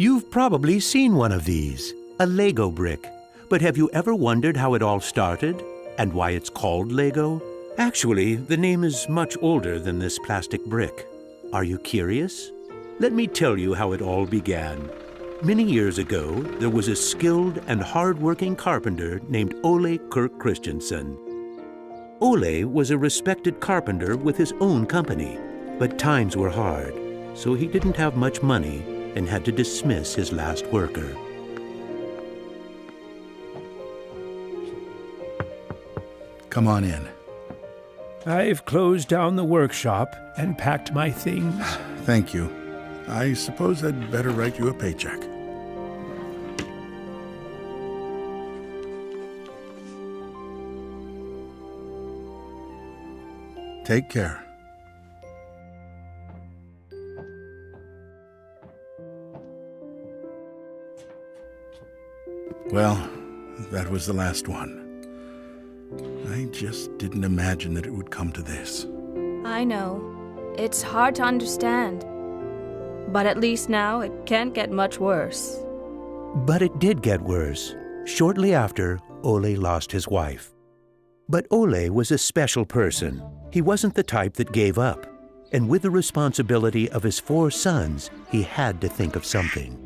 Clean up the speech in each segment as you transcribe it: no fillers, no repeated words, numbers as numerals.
You've probably seen one of these, a Lego brick. But have you ever wondered how it all started and why it's called Lego? Actually, the name is much older than this plastic brick. Are you curious? Let me tell you how it all began. Many years ago, there was a skilled and hard-working carpenter named Ole Kirk Christensen. Ole was a respected carpenter with his own company, but times were hard, so he didn't have much money and had to dismiss his last worker. Come on in. I've closed down the workshop and packed my things. Thank you. I suppose I'd better write you a paycheck. Take care. Well, that was the last one. I just didn't imagine that it would come to this. I know. It's hard to understand. But at least now it can't get much worse. But it did get worse. Shortly after, Ole lost his wife. But Ole was a special person. He wasn't the type that gave up. And with the responsibility of his 4 sons, he had to think of something.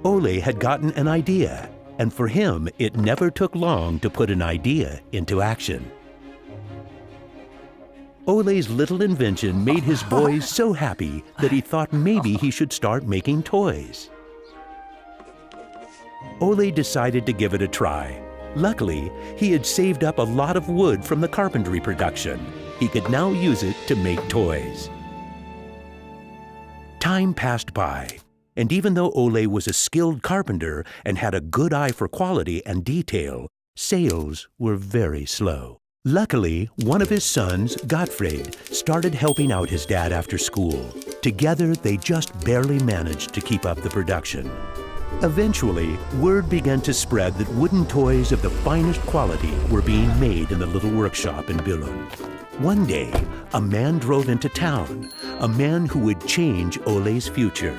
Ole had gotten an idea, and for him, it never took long to put an idea into action. Ole's little invention made his boys so happy that he thought maybe he should start making toys. Ole decided to give it a try. Luckily, he had saved up a lot of wood from the carpentry production. He could now use it to make toys. Time passed by, and even though Ole was a skilled carpenter and had a good eye for quality and detail, sales were very slow. Luckily, one of his sons, Gottfried, started helping out his dad after school. Together, they just barely managed to keep up the production. Eventually, word began to spread that wooden toys of the finest quality were being made in the little workshop in Billund. One day, a man drove into town, a man who would change Ole's future.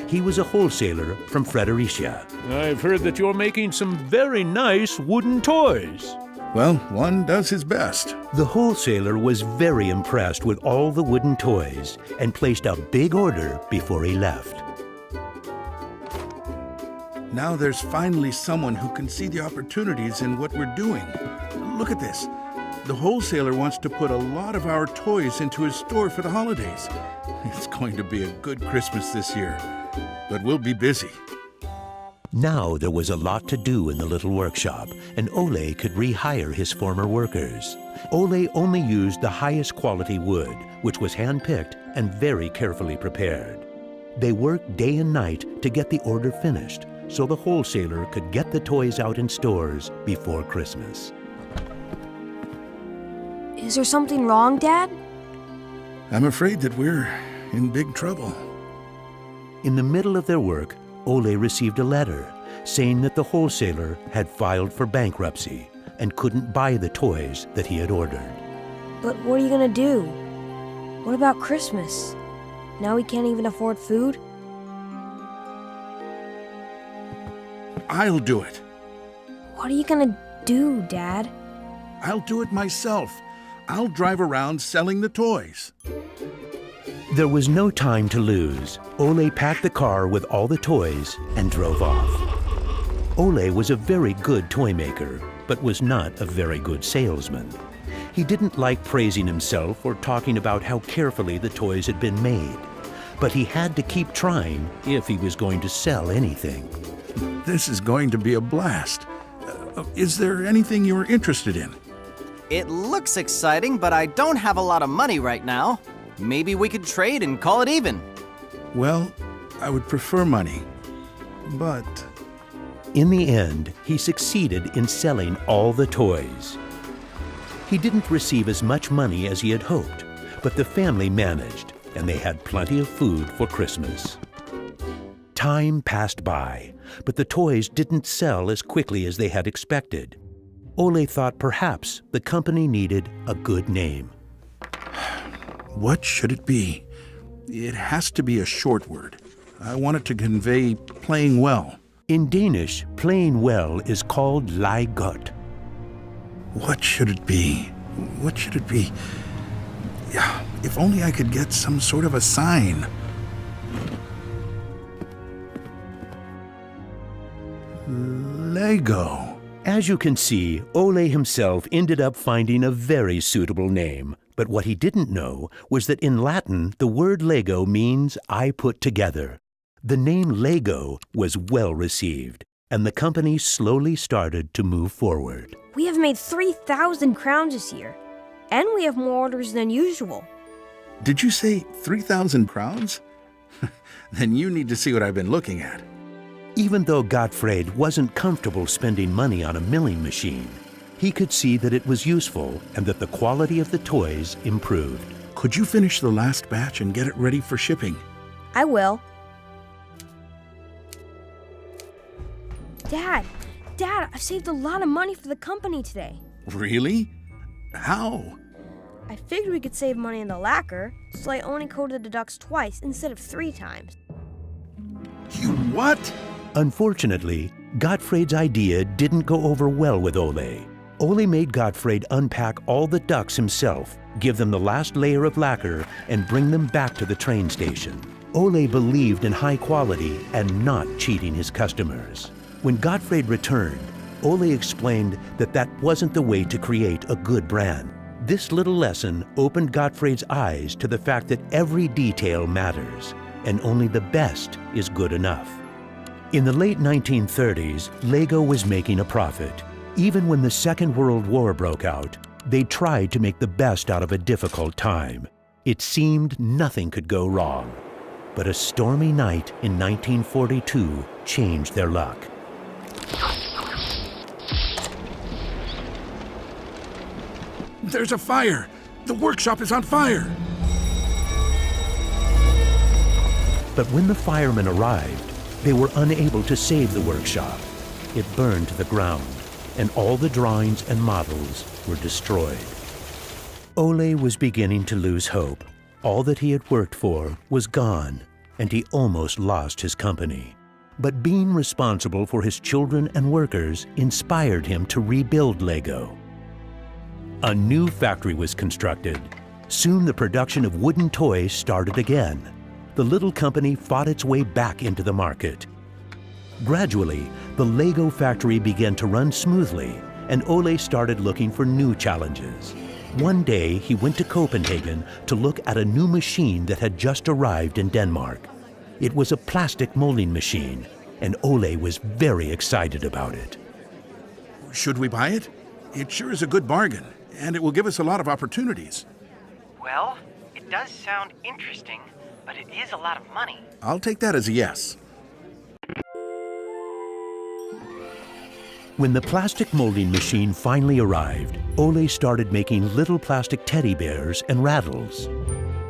He was a wholesaler from Fredericia. I've heard that you're making some very nice wooden toys. Well, one does his best. The wholesaler was very impressed with all the wooden toys and placed a big order before he left. Now there's finally someone who can see the opportunities in what we're doing. Look at this. The wholesaler wants to put a lot of our toys into his store for the holidays. It's going to be a good Christmas this year, but we'll be busy. Now there was a lot to do in the little workshop, and Ole could rehire his former workers. Ole only used the highest quality wood, which was hand-picked and very carefully prepared. They worked day and night to get the order finished, so the wholesaler could get the toys out in stores before Christmas. Is there something wrong, Dad? I'm afraid that we're in big trouble. In the middle of their work, Ole received a letter saying that the wholesaler had filed for bankruptcy and couldn't buy the toys that he had ordered. But what are you gonna do? What about Christmas? Now we can't even afford food? I'll do it. What are you gonna do, Dad? I'll do it myself. I'll drive around selling the toys. There was no time to lose. Ole packed the car with all the toys and drove off. Ole was a very good toy maker, but was not a very good salesman. He didn't like praising himself or talking about how carefully the toys had been made. But he had to keep trying if he was going to sell anything. This is going to be a blast. Is there anything you're interested in? It looks exciting, but I don't have a lot of money right now. Maybe we could trade and call it even. Well, I would prefer money, but... In the end, he succeeded in selling all the toys. He didn't receive as much money as he had hoped, but the family managed, and they had plenty of food for Christmas. Time passed by, but the toys didn't sell as quickly as they had expected. Ole thought perhaps the company needed a good name. What should it be? It has to be a short word. I want it to convey playing well. In Danish, playing well is called leg godt. What should it be? What should it be? Yeah, if only I could get some sort of a sign. Lego. As you can see, Ole himself ended up finding a very suitable name. But what he didn't know was that in Latin, the word Lego means I put together. The name Lego was well received, and the company slowly started to move forward. We have made 3,000 crowns this year, and we have more orders than usual. Did you say 3,000 crowns? Then you need to see what I've been looking at. Even though Gottfried wasn't comfortable spending money on a milling machine, he could see that it was useful and that the quality of the toys improved. Could you finish the last batch and get it ready for shipping? I will. Dad, I've saved a lot of money for the company today. Really? How? I figured we could save money in the lacquer, so I only coated the ducks twice instead of 3 times. You what? Unfortunately, Gottfried's idea didn't go over well with Ole. Ole made Gottfried unpack all the ducks himself, give them the last layer of lacquer, and bring them back to the train station. Ole believed in high quality and not cheating his customers. When Gottfried returned, Ole explained that that wasn't the way to create a good brand. This little lesson opened Gottfried's eyes to the fact that every detail matters, and only the best is good enough. In the late 1930s, Lego was making a profit. Even when the Second World War broke out, they tried to make the best out of a difficult time. It seemed nothing could go wrong. But a stormy night in 1942 changed their luck. There's a fire! The workshop is on fire! But when the firemen arrived, they were unable to save the workshop. It burned to the ground, and all the drawings and models were destroyed. Ole was beginning to lose hope. All that he had worked for was gone, and he almost lost his company. But being responsible for his children and workers inspired him to rebuild Lego. A new factory was constructed. Soon the production of wooden toys started again. The little company fought its way back into the market. Gradually, the Lego factory began to run smoothly, and Ole started looking for new challenges. One day, he went to Copenhagen to look at a new machine that had just arrived in Denmark. It was a plastic molding machine, and Ole was very excited about it. Should we buy it? It sure is a good bargain, and it will give us a lot of opportunities. Well, it does sound interesting, but it is a lot of money. I'll take that as a yes. When the plastic molding machine finally arrived, Ole started making little plastic teddy bears and rattles.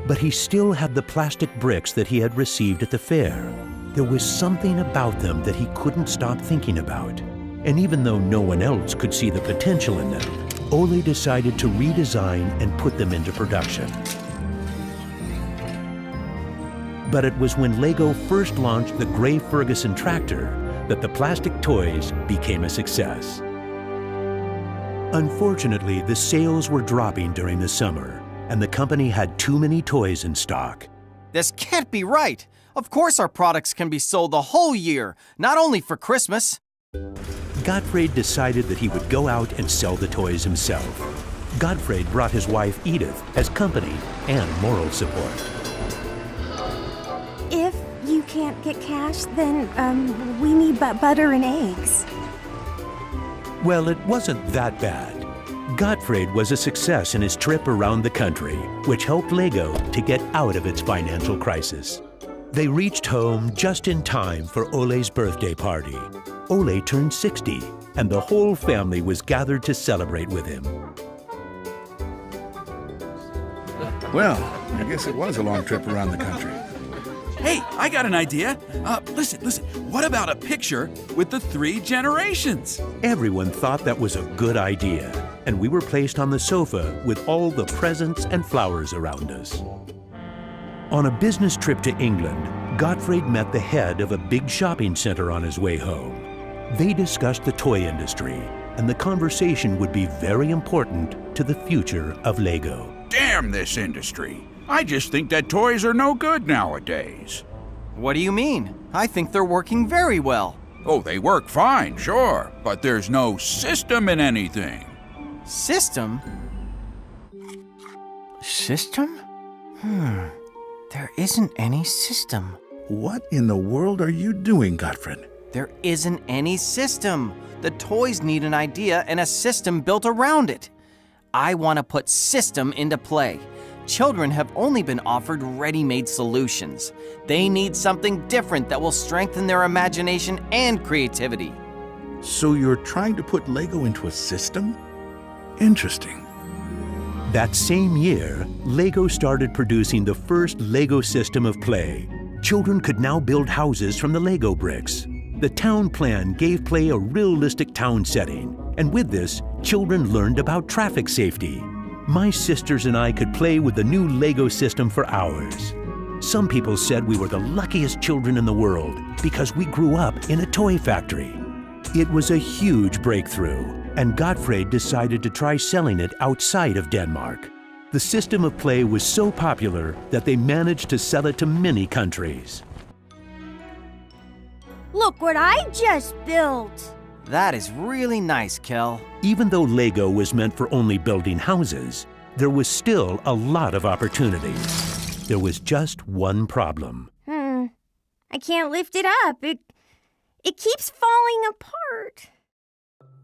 But he still had the plastic bricks that he had received at the fair. There was something about them that he couldn't stop thinking about. And even though no one else could see the potential in them, Ole decided to redesign and put them into production. But it was when Lego first launched the Gray Ferguson tractor that the plastic toys became a success. Unfortunately, the sales were dropping during the summer, and the company had too many toys in stock. This can't be right. Of course our products can be sold the whole year, not only for Christmas. Gottfried decided that he would go out and sell the toys himself. Gottfried brought his wife Edith as company and moral support. If you can't get cash, then we need butter and eggs. Well, it wasn't that bad. Gottfried was a success in his trip around the country, which helped Lego to get out of its financial crisis. They reached home just in time for Ole's birthday party. Ole turned 60, and the whole family was gathered to celebrate with him. Well, I guess it was a long trip around the country. Hey, I got an idea. Listen. What about a picture with the 3 generations? Everyone thought that was a good idea, and we were placed on the sofa with all the presents and flowers around us. On a business trip to England, Gottfried met the head of a big shopping center on his way home. They discussed the toy industry, and the conversation would be very important to the future of Lego. Damn this industry. I just think that toys are no good nowadays. What do you mean? I think they're working very well. Oh, they work fine, sure, but there's no system in anything. System? System? There isn't any system. What in the world are you doing, Gottfried? There isn't any system. The toys need an idea and a system built around it. I want to put system into play. Children have only been offered ready-made solutions. They need something different that will strengthen their imagination and creativity. So you're trying to put Lego into a system? Interesting. That same year, Lego started producing the first Lego system of play. Children could now build houses from the Lego bricks. The town plan gave play a realistic town setting, and with this, children learned about traffic safety. My sisters and I could play with the new Lego system for hours. Some people said we were the luckiest children in the world because we grew up in a toy factory. It was a huge breakthrough, and Gottfried decided to try selling it outside of Denmark. The system of play was so popular that they managed to sell it to many countries. Look what I just built! That is really nice, Kel. Even though Lego was meant for only building houses, there was still a lot of opportunities. There was just one problem. I can't lift it up. It keeps falling apart.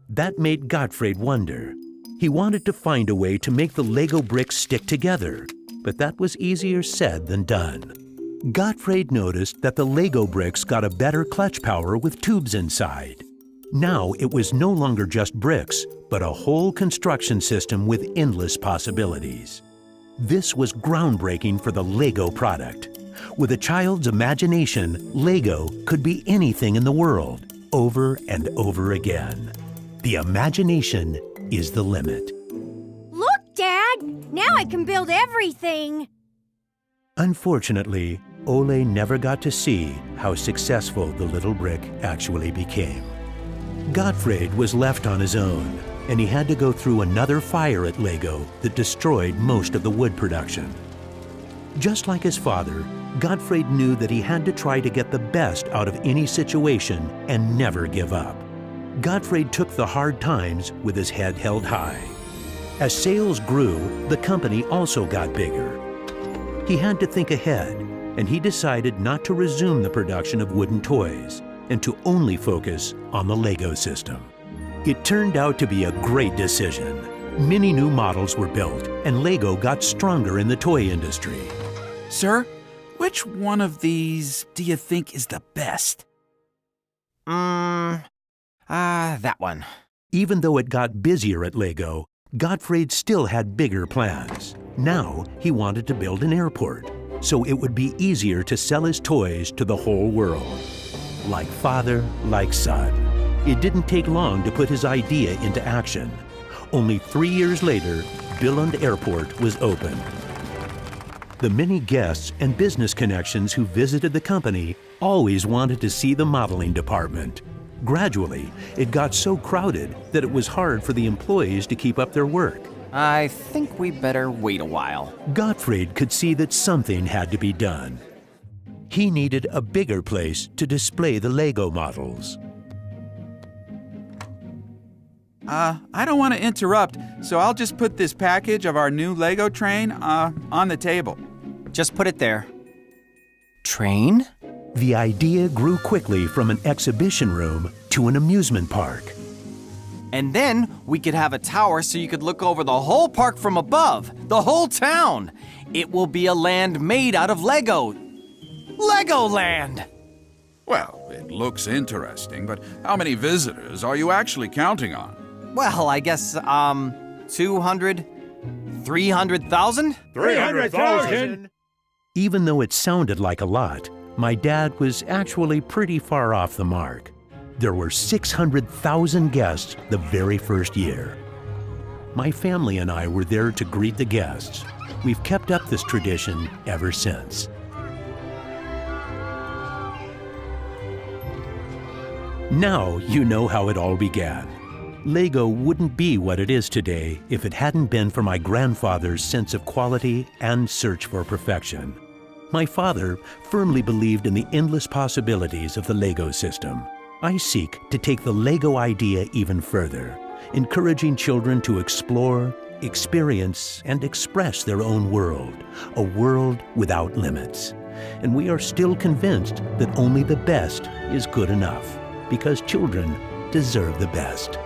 That made Gottfried wonder. He wanted to find a way to make the Lego bricks stick together, but that was easier said than done. Gottfried noticed that the Lego bricks got a better clutch power with tubes inside. Now it was no longer just bricks, but a whole construction system with endless possibilities. This was groundbreaking for the Lego product. With a child's imagination, Lego could be anything in the world, over and over again. The imagination is the limit. Look, Dad! Now I can build everything! Unfortunately, Ole never got to see how successful the little brick actually became. Gottfried was left on his own, and he had to go through another fire at Lego that destroyed most of the wood production. Just like his father, Gottfried knew that he had to try to get the best out of any situation and never give up. Gottfried took the hard times with his head held high. As sales grew, the company also got bigger. He had to think ahead, and he decided not to resume the production of wooden toys and to only focus on the Lego system. It turned out to be a great decision. Many new models were built, and Lego got stronger in the toy industry. Sir, which one of these do you think is the best? That one. Even though it got busier at Lego, Gottfried still had bigger plans. Now he wanted to build an airport, so it would be easier to sell his toys to the whole world. Like father, like son. It didn't take long to put his idea into action. Only 3 years later, Billund Airport was opened. The many guests and business connections who visited the company always wanted to see the modeling department. Gradually, it got so crowded that it was hard for the employees to keep up their work. I think we better wait a while. Gottfried could see that something had to be done. He needed a bigger place to display the Lego models. I don't want to interrupt, so I'll just put this package of our new Lego train on the table. Just put it there. Train? The idea grew quickly from an exhibition room to an amusement park. And then we could have a tower so you could look over the whole park from above, the whole town. It will be a land made out of Lego. Legoland! Well, it looks interesting, but how many visitors are you actually counting on? Well, I guess, 200, 300,000? 300,000! Even though it sounded like a lot, my dad was actually pretty far off the mark. There were 600,000 guests the very first year. My family and I were there to greet the guests. We've kept up this tradition ever since. Now you know how it all began. Lego wouldn't be what it is today if it hadn't been for my grandfather's sense of quality and search for perfection. My father firmly believed in the endless possibilities of the Lego system. I seek to take the Lego idea even further, encouraging children to explore, experience, and express their own world, a world without limits. And we are still convinced that only the best is good enough, because children deserve the best.